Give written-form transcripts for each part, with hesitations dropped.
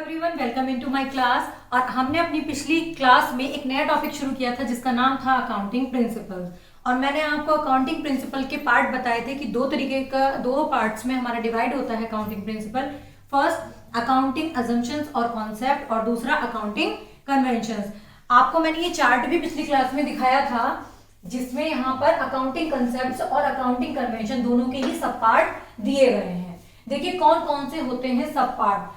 Everyone, welcome into my class. और हमने अपनी पिछली क्लास में एक नया टॉपिक शुरू किया था जिसका नाम था अकाउंटिंग प्रिंसिपल। और मैंने आपको अकाउंटिंग प्रिंसिपल के पार्ट बताए थे कि दो पार्ट्स में हमारा डिवाइड होता है accounting principle. First accounting assumptions और कॉन्सेप्ट, और दूसरा अकाउंटिंग कन्वेंशंस। आपको मैंने ये चार्ट भी पिछली क्लास में दिखाया था जिसमें यहाँ पर अकाउंटिंग कंसेप्ट और अकाउंटिंग कन्वेंशन दोनों के ही सब पार्ट दिए गए हैं। देखिए कौन कौन से होते हैं सब part.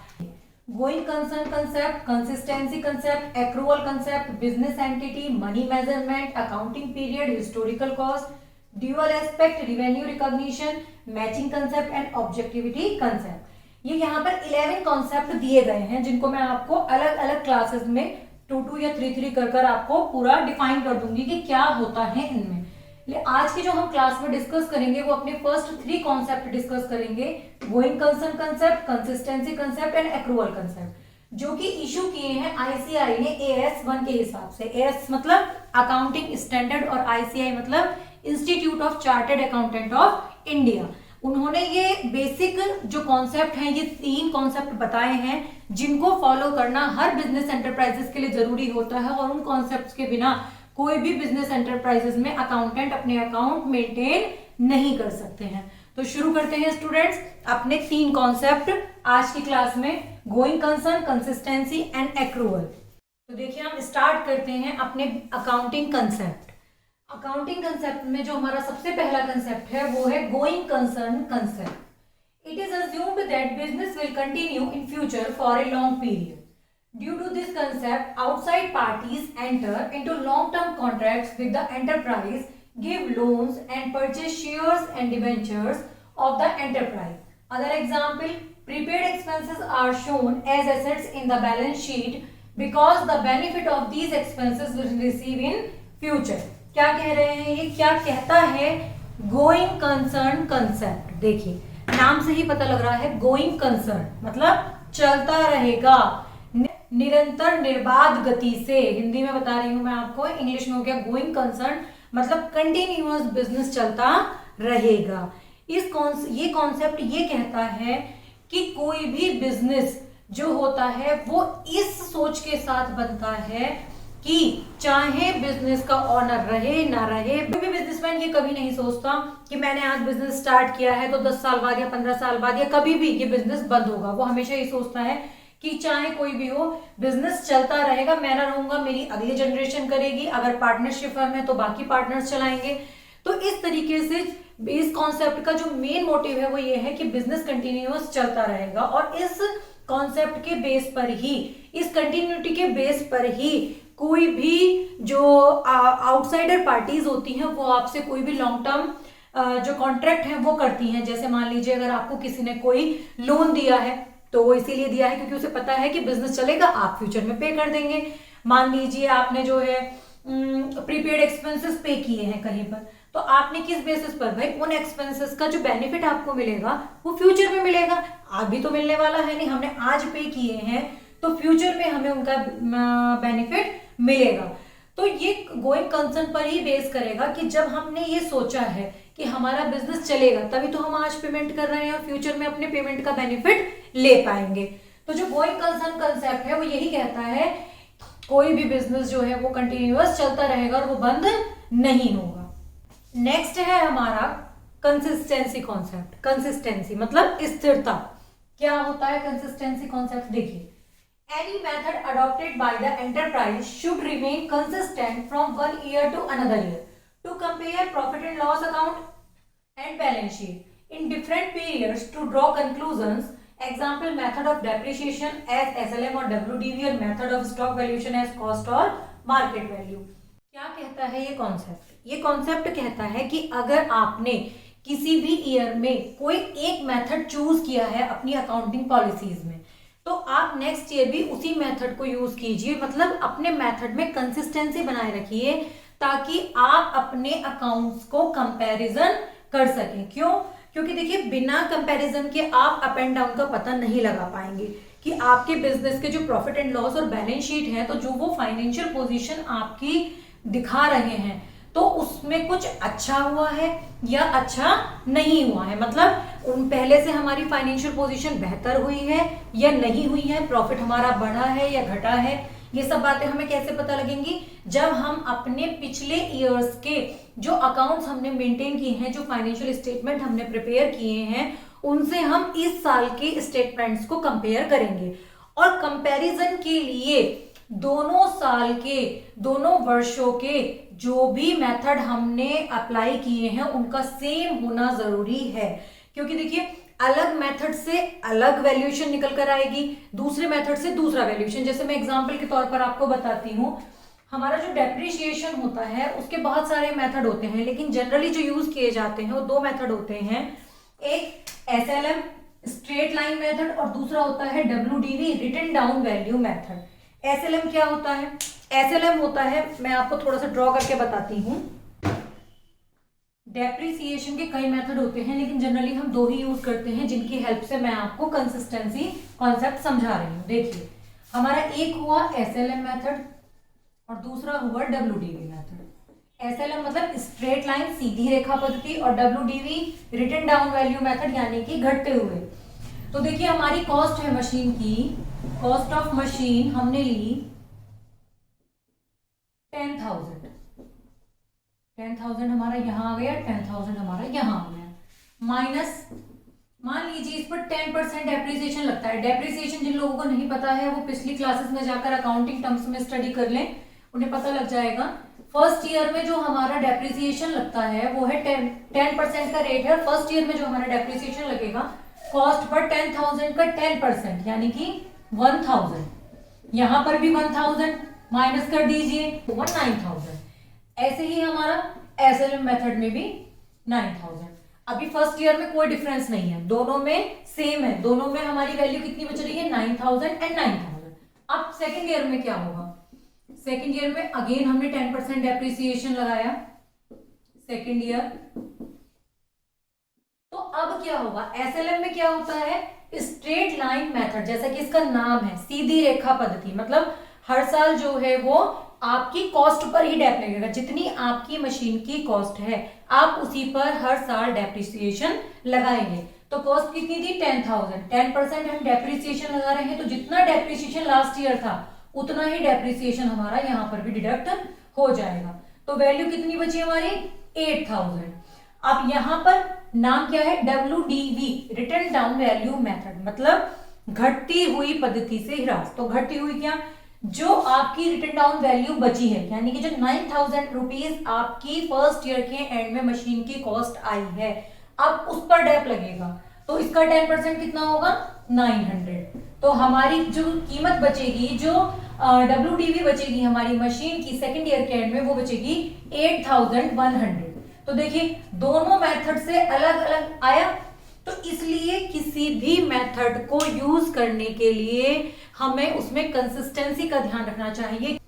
Going concern concept, consistency concept, accrual concept, business entity, money measurement, accounting period, historical cost, dual aspect, revenue recognition, matching concept and objectivity concept. ये यहाँ पर 11 कॉन्सेप्ट दिए गए हैं जिनको मैं आपको अलग अलग क्लासेस में 2-2 या 3-3 कर आपको पूरा डिफाइन कर दूंगी कि क्या होता है इनमें। आज की जो हम क्लास में डिस्कस करेंगे वो अपने फर्स्ट 3 कॉन्सेप्ट डिस्कस करेंगे। Going concern concept, consistency concept and accrual concept, जो कि इशू किए हैं आईसीआई ने AS1 के हिसाब से। AS मतलब अकाउंटिंग स्टैंडर्ड और ICI मतलब institute of chartered accountant of India. उन्होंने ये बेसिक जो कॉन्सेप्ट हैं, ये 3 कॉन्सेप्ट बताए हैं जिनको फॉलो करना हर बिजनेस एंटरप्राइजेस के लिए जरूरी होता है। और उन कॉन्सेप्ट्स के बिना कोई भी बिजनेस एंटरप्राइजेस में अकाउंटेंट अपने अकाउंट मेंटेन नहीं कर सकते हैं। तो शुरू करते हैं स्टूडेंट्स अपने 3 कॉन्सेप्ट आज की क्लास में, going concern, consistency and accrual. तो देखिए हम स्टार्ट करते हैं अपने अकाउंटिंग कंसेप्ट। अकाउंटिंग कंसेप्ट में जो हमारा सबसे पहला कंसेप्ट है वो है going concern concept. It is assumed that business will continue in future for a long period. Due to this concept, outside parties enter into long-term contracts with the enterprise, give loans and purchase shares and debentures of the enterprise. Other example, prepaid expenses are shown as assets in the balance sheet because the benefit of these expenses will receive in future. क्या कह रहे हैं ये, क्या कहता है going concern concept. देखिए नाम से ही पता लग रहा है गोइंग कंसर्न मतलब चलता रहेगा निरंतर निर्बाध गति से। हिंदी में बता रही हूं मैं आपको, इंग्लिश में हो गया गोइंग कंसर्न मतलब कंटिन्यूअस बिजनेस चलता रहेगा। ये कॉन्सेप्ट ये कहता है कि कोई भी बिजनेस जो होता है वो इस सोच के साथ बनता है कि चाहे बिजनेस का ऑनर रहे ना रहे, कोई भी बिजनेसमैन ये कभी नहीं सोचता कि मैंने आज बिजनेस स्टार्ट किया है तो 10 साल बाद या 15 साल बाद या कभी भी ये बिजनेस बंद होगा। वो हमेशा ये सोचता है कि चाहे कोई भी हो बिजनेस चलता रहेगा, मैं ना रहूंगा, मेरी अगली जनरेशन करेगी, अगर पार्टनरशिप फर्म है तो बाकी पार्टनर्स चलाएंगे। तो इस तरीके से इस कॉन्सेप्ट का जो मेन मोटिव है वो ये है कि बिजनेस कंटिन्यूअस चलता रहेगा। और इस कॉन्सेप्ट के बेस पर ही, इस कंटिन्यूटी के बेस पर ही कोई भी जो आउटसाइडर पार्टीज होती हैं वो आपसे कोई भी लॉन्ग टर्म जो कॉन्ट्रैक्ट है वो करती हैं। जैसे मान लीजिए अगर आपको किसी ने कोई लोन दिया है तो वो इसीलिए दिया है क्योंकि उसे पता है कि बिजनेस चलेगा, आप फ्यूचर में पे कर देंगे। मान लीजिए आपने जो है प्रीपेड एक्सपेंसेस पे किए हैं कहीं पर, तो आपने किस बेसिस पर, भाई उन एक्सपेंसेस का जो बेनिफिट आपको मिलेगा वो फ्यूचर में मिलेगा। अभी तो मिलने वाला है नहीं, हमने आज पे किए हैं तो फ्यूचर में हमें उनका बेनिफिट मिलेगा। तो ये गोइंग कंसर्न पर ही बेस करेगा कि जब हमने ये सोचा है कि हमारा बिजनेस चलेगा तभी तो हम आज पेमेंट कर रहे हैं और फ्यूचर में अपने पेमेंट का बेनिफिट ले पाएंगे। तो जो गोइंग कंसर्न कंसेप्ट है वो यही कहता है कोई भी बिजनेस जो है वो कंटिन्यूअस चलता रहेगा और वो बंद नहीं होगा। नेक्स्ट है हमारा कंसिस्टेंसी कॉन्सेप्ट। कंसिस्टेंसी मतलब स्थिरता। क्या होता है कंसिस्टेंसी कॉन्सेप्ट, देखिए any method adopted by the enterprise should remain consistent from one year to another year to compare profit and loss account and balance sheet in different periods to draw conclusions. Example, method of depreciation as SLM or WDV, or method of stock valuation as cost or market value. क्या कहता है ये concept? ये concept कहता है कि अगर आपने किसी भी ईयर में कोई एक मेथड चूज किया है अपनी अकाउंटिंग पॉलिसीज में, तो आप नेक्स्ट ईयर भी उसी मेथड को यूज कीजिए। मतलब अपने मेथड में कंसिस्टेंसी बनाए रखिए ताकि आप अपने अकाउंट्स को कंपैरिजन कर सकें। क्यों? क्योंकि देखिए बिना कंपैरिजन के आप अप एंड डाउन का पता नहीं लगा पाएंगे कि आपके बिजनेस के जो प्रॉफिट एंड लॉस और बैलेंस शीट है, तो जो वो फाइनेंशियल पोजीशन आपकी दिखा रहे हैं, तो उसमें कुछ अच्छा हुआ है या अच्छा नहीं हुआ है, मतलब पहले से हमारी फाइनेंशियल पोजीशन बेहतर हुई है या नहीं हुई है, प्रॉफिट हमारा बढ़ा है या घटा है। ये सब बातें हमें कैसे पता लगेंगी, जब हम अपने पिछले ईयर्स के जो अकाउंट्स हमने मेंटेन किए हैं, जो फाइनेंशियल स्टेटमेंट हमने प्रिपेयर किए हैं, उनसे हम इस साल के स्टेटमेंट्स को कंपेयर करेंगे। और कंपैरिजन के लिए दोनों साल के, दोनों वर्षों के जो भी मेथड हमने अप्लाई किए हैं उनका सेम होना जरूरी है। क्योंकि देखिए, अलग मेथड से अलग वैल्यूएशन निकल कर आएगी, दूसरे मेथड से दूसरा वैल्यूएशन। जैसे मैं एग्जांपल के तौर पर आपको बताती हूँ, हमारा जो डेप्रिसिएशन होता है उसके बहुत सारे मेथड होते हैं, लेकिन जनरली जो यूज किए जाते हैं वो दो मेथड होते हैं। एक SLM स्ट्रेट लाइन मेथड और दूसरा होता है WDV written down value method. SLM क्या होता है? SLM होता है, मैं आपको थोड़ा सा ड्रॉ करके बताती हूँ। डेप्रिसिएशन के कई मेथड होते हैं, लेकिन जनरली हम दो ही यूज करते हैं, जिनकी हेल्प से मैं आपको कंसिस्टेंसी कॉन्सेप्ट समझा रही हूँ। देखिए, हमारा एक हुआ SLM मेथड और दूसरा हुआ WDV मेथड। SLM मतलब स्ट्रेट लाइन सीधी रेखा पद्धति और WDV written down value method यानी कि घटते हुए। तो देखिए, हमारी कॉस्ट है मशीन की, कॉस्ट ऑफ मशीन हमने ली 10,000। 10,000 हमारा यहाँ आ गया, 10,000 हमारा यहाँ आ गया, माइनस मान लीजिए इस पर 10% डेप्रिसिएशन लगता है। डेप्रिसिएशन जिन लोगों को नहीं पता है वो पिछली क्लासेस में जाकर अकाउंटिंग टर्म्स में स्टडी कर लें, उन्हें पता लग जाएगा। फर्स्ट ईयर में जो हमारा डेप्रिसिएशन लगता है वो है 10% का रेट है। फर्स्ट ईयर में जो हमारा डेप्रिसिएशन लगेगा कॉस्ट पर 10,000 का 10% यानी कि 1,000। यहाँ पर भी 1,000 माइनस कर दीजिए, 9,000। ऐसे ही हमारा SLM मेथड में भी 9,000। अभी फर्स्ट ईयर में कोई डिफरेंस नहीं है, दोनों में सेम है, दोनों में हमारी वैल्यू कितनी बच रही है, 9,000 एंड 9,000। अब सेकेंड ईयर में क्या होगा? सेकेंड ईयर में अगेन हमने 10% डेप्रिसिएशन लगाया सेकेंड ईयर। तो अब क्या होगा? SLM में क्या होता है? स्ट्रेट लाइन मेथड, जैसा कि इसका नाम है, सीधी रेखा पद्धति, मतलब हर साल जो है वो आपकी कॉस्ट पर ही डेप लगेगा। जितनी आपकी मशीन की कॉस्ट है आप उसी पर हर साल डेप्रिसिएशन लगाएंगे। तो कॉस्ट कितनी थी? 10,000, 10% हम डेप्रिसिएशन लगा रहे हैं, तो जितना डेप्रिसिएशन लास्ट ईयर था उतना ही डेप्रिसिएशन हमारा यहाँ पर भी डिडक्ट हो जाएगा। तो वैल्यू कितनी बची हमारी? 8,000। अब यहाँ पर नाम क्या है? WDV written down value method, मतलब घटती हुई पद्धति से ह्रास। तो घटती हुई क्या? जो आपकी रिटन डाउन वैल्यू बची है, यानी कि जो 9,000 रुपीज आपकी फर्स्ट ईयर के एंड में मशीन की कॉस्ट आई है, अब उस पर डेप लगेगा, तो इसका 10% कितना होगा? 900। तो हमारी जो कीमत बचेगी, जो WDV बचेगी हमारी मशीन की सेकेंड ईयर के एंड में, वो बचेगी 8,100। तो देखिए, दोनों मेथड से अलग अलग आया। तो इसलिए किसी भी मेथड को यूज करने के लिए हमें उसमें कंसिस्टेंसी का ध्यान रखना चाहिए,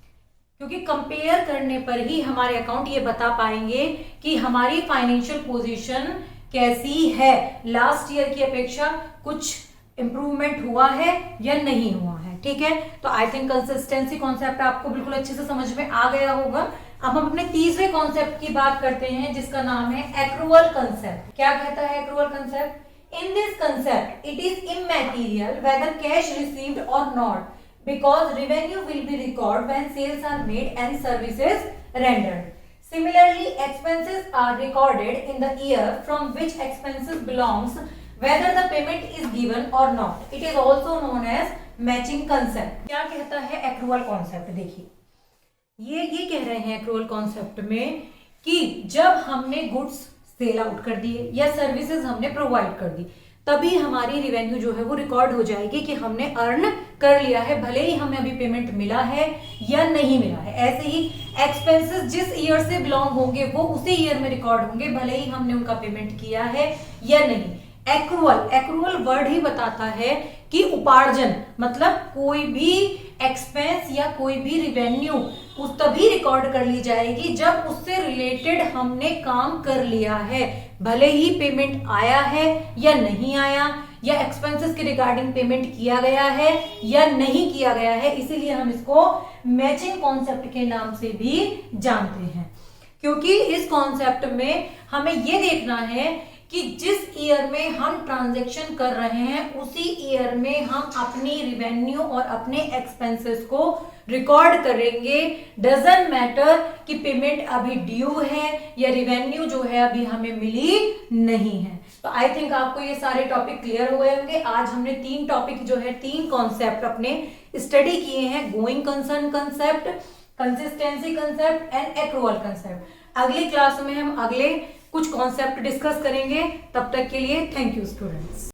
क्योंकि कंपेयर करने पर ही हमारे अकाउंट ये बता पाएंगे कि हमारी फाइनेंशियल पोजीशन कैसी है, लास्ट ईयर की अपेक्षा कुछ इंप्रूवमेंट हुआ है या नहीं हुआ है। ठीक है, तो आई थिंक कंसिस्टेंसी कॉन्सेप्ट आपको बिल्कुल अच्छे से समझ में आ गया होगा। अब हम अपने तीसरे कॉन्सेप्ट की बात करते हैं, जिसका नाम है एक्रूअल कंसेप्ट। क्या कहता है accrual concept? In this concept, it is immaterial whether cash received or not, because revenue will be recorded when sales are made and services rendered. Similarly, expenses are recorded in the year from which expenses belongs, whether the payment is given or not. It is also known as matching concept. क्या कहता है accrual concept? देखिए, ये कह रहे हैं accrual concept में कि जब हमने गुड्स सेल आउट कर दिए या सर्विसेज हमने प्रोवाइड कर दी, तभी हमारी रिवेन्यू जो है वो रिकॉर्ड हो जाएगी कि हमने अर्न कर लिया है, भले ही हमें अभी पेमेंट मिला है या नहीं मिला है। ऐसे ही एक्सपेंसेस जिस ईयर से बिलोंग होंगे वो उसी ईयर में रिकॉर्ड होंगे, भले ही हमने उनका पेमेंट किया है या नहीं। एक्रूअल वर्ड ही बताता है कि उपार्जन, मतलब कोई भी एक्सपेंस या कोई भी रिवेन्यू उस तभी रिकॉर्ड कर ली जाएगी जब उससे रिलेटेड हमने काम कर लिया है, भले ही पेमेंट आया है या नहीं आया, या एक्सपेंसेस के रिगार्डिंग पेमेंट किया गया है या नहीं किया गया है। इसीलिए हम इसको मैचिंग कॉन्सेप्ट के नाम से भी जानते हैं। क्योंकि इस कॉन्सेप्ट में हमें ये देखना है कि जिस ईयर में हम ट्रांजैक्शन कर रहे हैं उसी ईयर में हम अपनी रिवेन्यू और अपने एक्सपेंसेस को रिकॉर्ड करेंगे। डजंट मैटर कि पेमेंट अभी ड्यू है या रिवेन्यू जो है अभी हमें मिली नहीं है। तो आई थिंक आपको ये सारे टॉपिक क्लियर हो गए होंगे। आज हमने 3 टॉपिक जो है 3 कॉन्सेप्ट अपने स्टडी किए हैं, going concern concept, consistency concept and accrual concept. अगली क्लास में हम अगले कुछ कॉन्सेप्ट डिस्कस करेंगे। तब तक के लिए थैंक यू स्टूडेंट्स।